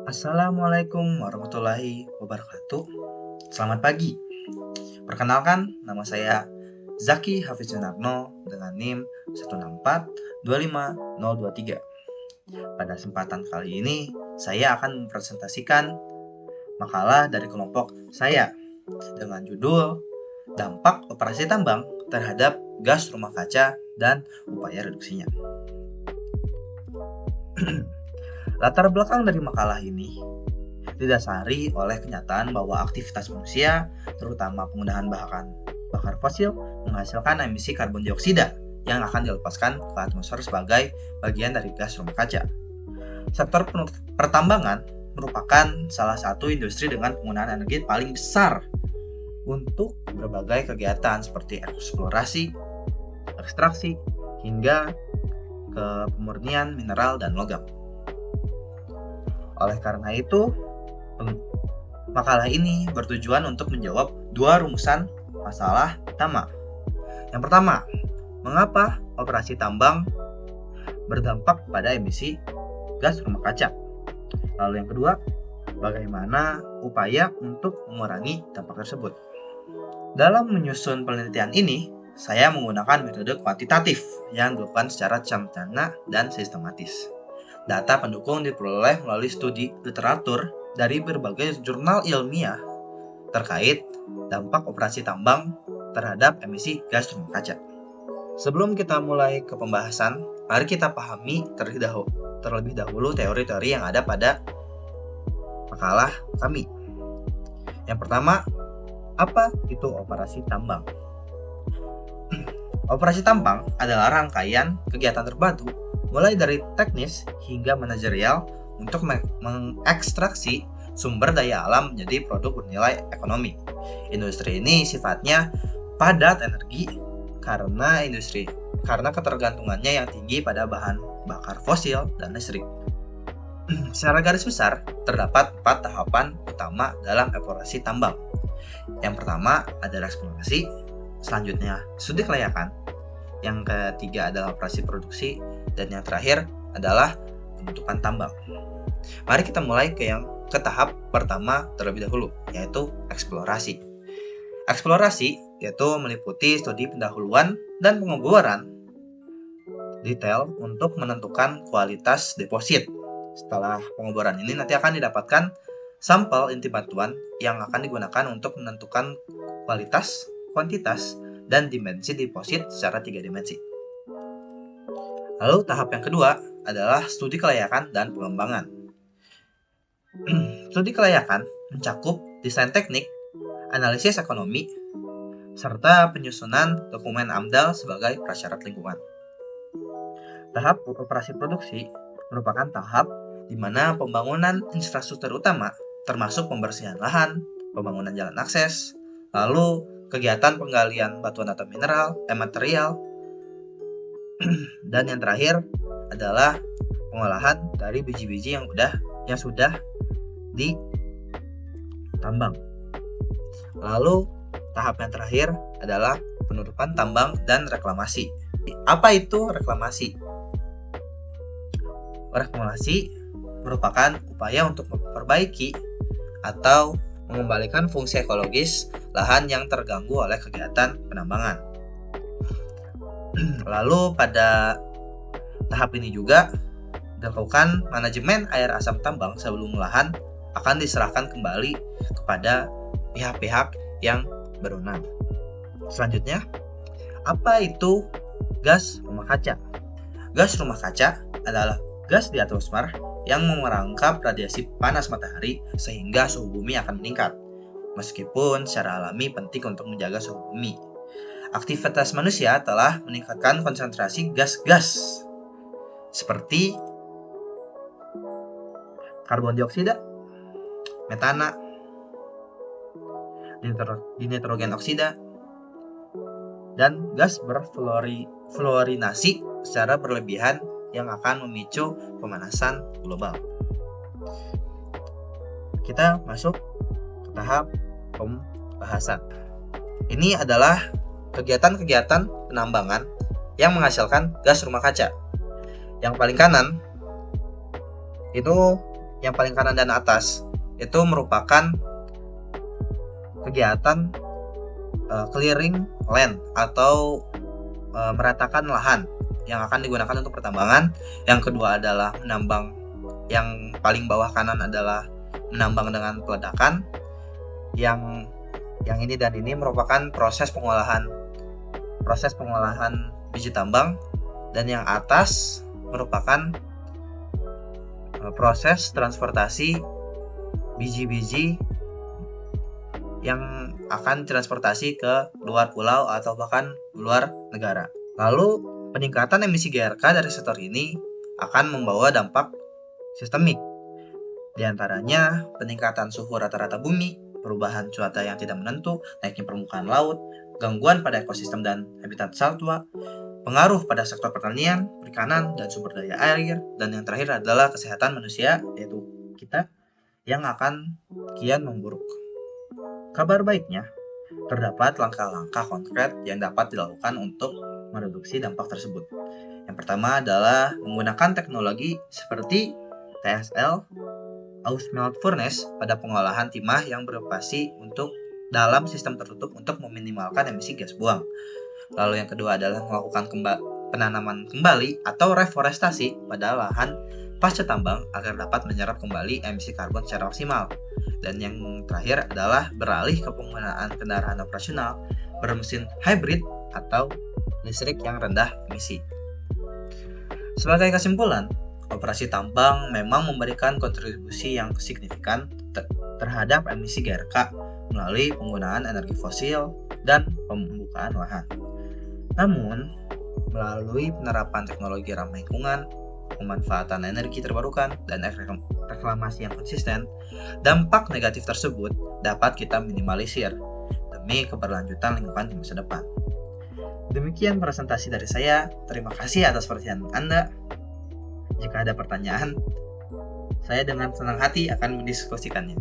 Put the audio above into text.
Assalamualaikum warahmatullahi wabarakatuh. Selamat pagi. Perkenalkan, nama saya Zaki Hafiz Junarno dengan NIM 164-25023. Pada kesempatan kali ini, saya akan mempresentasikan makalah dari kelompok saya dengan judul Dampak Operasi Tambang terhadap Gas Rumah Kaca dan Upaya Reduksinya. Latar belakang dari makalah ini didasari oleh kenyataan bahwa aktivitas manusia, terutama penggunaan bahan bakar fosil, menghasilkan emisi karbon dioksida yang akan dilepaskan ke atmosfer sebagai bagian dari gas rumah kaca. Sektor pertambangan merupakan salah satu industri dengan penggunaan energi paling besar untuk berbagai kegiatan seperti eksplorasi, ekstraksi, hingga ke pemurnian mineral dan logam. Oleh karena itu, makalah ini bertujuan untuk menjawab dua rumusan masalah utama. Yang pertama, mengapa operasi tambang berdampak pada emisi gas rumah kaca? Lalu yang kedua, bagaimana upaya untuk mengurangi dampak tersebut? Dalam menyusun penelitian ini, saya menggunakan metode kuantitatif yang dilakukan secara rencana dan sistematis. Data pendukung diperoleh melalui studi literatur dari berbagai jurnal ilmiah terkait dampak operasi tambang terhadap emisi gas rumah kaca. Sebelum kita mulai ke pembahasan, mari kita pahami terlebih dahulu teori-teori yang ada pada makalah kami. Yang pertama, apa itu operasi tambang? Operasi tambang adalah rangkaian kegiatan terpadu mulai dari teknis hingga manajerial untuk mengekstraksi sumber daya alam menjadi produk bernilai ekonomi. Industri ini sifatnya padat energi karena ketergantungannya yang tinggi pada bahan bakar fosil dan listrik. Secara garis besar, terdapat 4 tahapan utama dalam operasi tambang. Yang pertama adalah eksplorasi, selanjutnya studi kelayakan, yang ketiga adalah operasi produksi, dan yang terakhir adalah penutupan tambang. Mari kita mulai ke tahap pertama terlebih dahulu, yaitu eksplorasi. Eksplorasi yaitu meliputi studi pendahuluan dan pengeboran detail untuk menentukan kualitas deposit. Setelah pengeboran ini nanti akan didapatkan sampel inti batuan yang akan digunakan untuk menentukan kualitas, kuantitas, dan dimensi deposit secara 3 dimensi. Lalu tahap yang kedua adalah studi kelayakan dan pengembangan. Studi kelayakan mencakup desain teknik, analisis ekonomi, serta penyusunan dokumen AMDAL sebagai prasyarat lingkungan. Tahap operasi produksi merupakan tahap di mana pembangunan infrastruktur utama termasuk pembersihan lahan, pembangunan jalan akses, lalu kegiatan penggalian batuan atau material, dan yang terakhir adalah pengolahan dari biji-biji yang sudah ditambang. Lalu tahap yang terakhir adalah penutupan tambang dan reklamasi. Apa itu reklamasi? Reklamasi merupakan upaya untuk memperbaiki atau mengembalikan fungsi ekologis lahan yang terganggu oleh kegiatan penambangan. Lalu pada tahap ini juga dilakukan manajemen air asam tambang sebelum lahan akan diserahkan kembali kepada pihak-pihak yang berwenang. Selanjutnya, apa itu gas rumah kaca? Gas rumah kaca adalah gas di atmosfer yang merangkap radiasi panas matahari sehingga suhu bumi akan meningkat. Meskipun secara alami penting untuk menjaga suhu bumi, aktivitas manusia telah meningkatkan konsentrasi gas-gas seperti karbon dioksida, metana, dinitrogen oksida, dan gas berfluorinasi secara berlebihan yang akan memicu pemanasan global. Kita masuk ke tahap pembahasan. Ini adalah kegiatan-kegiatan penambangan yang menghasilkan gas rumah kaca. Yang paling kanan itu yang paling kanan dan atas itu merupakan kegiatan clearing land atau meratakan lahan yang akan digunakan untuk pertambangan. Yang kedua adalah menambang, yang paling bawah kanan adalah menambang dengan peledakan. Yang ini dan ini merupakan proses pengolahan biji tambang, dan yang atas merupakan proses transportasi biji-biji yang akan transportasi ke luar pulau atau bahkan luar negara. Lalu peningkatan emisi GRK dari sektor ini akan membawa dampak sistemik. Di antaranya peningkatan suhu rata-rata bumi, perubahan cuaca yang tidak menentu, naiknya permukaan laut, gangguan pada ekosistem dan habitat satwa, pengaruh pada sektor pertanian, perikanan, dan sumber daya air, dan yang terakhir adalah kesehatan manusia, yaitu kita, yang akan kian memburuk. Kabar baiknya, terdapat langkah-langkah konkret yang dapat dilakukan untuk mereduksi dampak tersebut. Yang pertama adalah menggunakan teknologi seperti TSL, Ausmelt Furnace pada pengolahan timah yang beroperasi untuk dalam sistem tertutup untuk meminimalkan emisi gas buang. Lalu yang kedua adalah melakukan penanaman kembali atau reforestasi pada lahan pasca tambang agar dapat menyerap kembali emisi karbon secara maksimal. Dan yang terakhir adalah beralih ke penggunaan kendaraan operasional bermesin hybrid atau listrik yang rendah emisi. Sebagai kesimpulan, operasi tambang memang memberikan kontribusi yang signifikan terhadap emisi GRK melalui penggunaan energi fosil dan pembukaan lahan. Namun, melalui penerapan teknologi ramah lingkungan, pemanfaatan energi terbarukan, dan reklamasi yang konsisten, dampak negatif tersebut dapat kita minimalisir demi keberlanjutan lingkungan di masa depan. Demikian presentasi dari saya. Terima kasih atas perhatian Anda. Jika ada pertanyaan, saya dengan senang hati akan mendiskusikannya.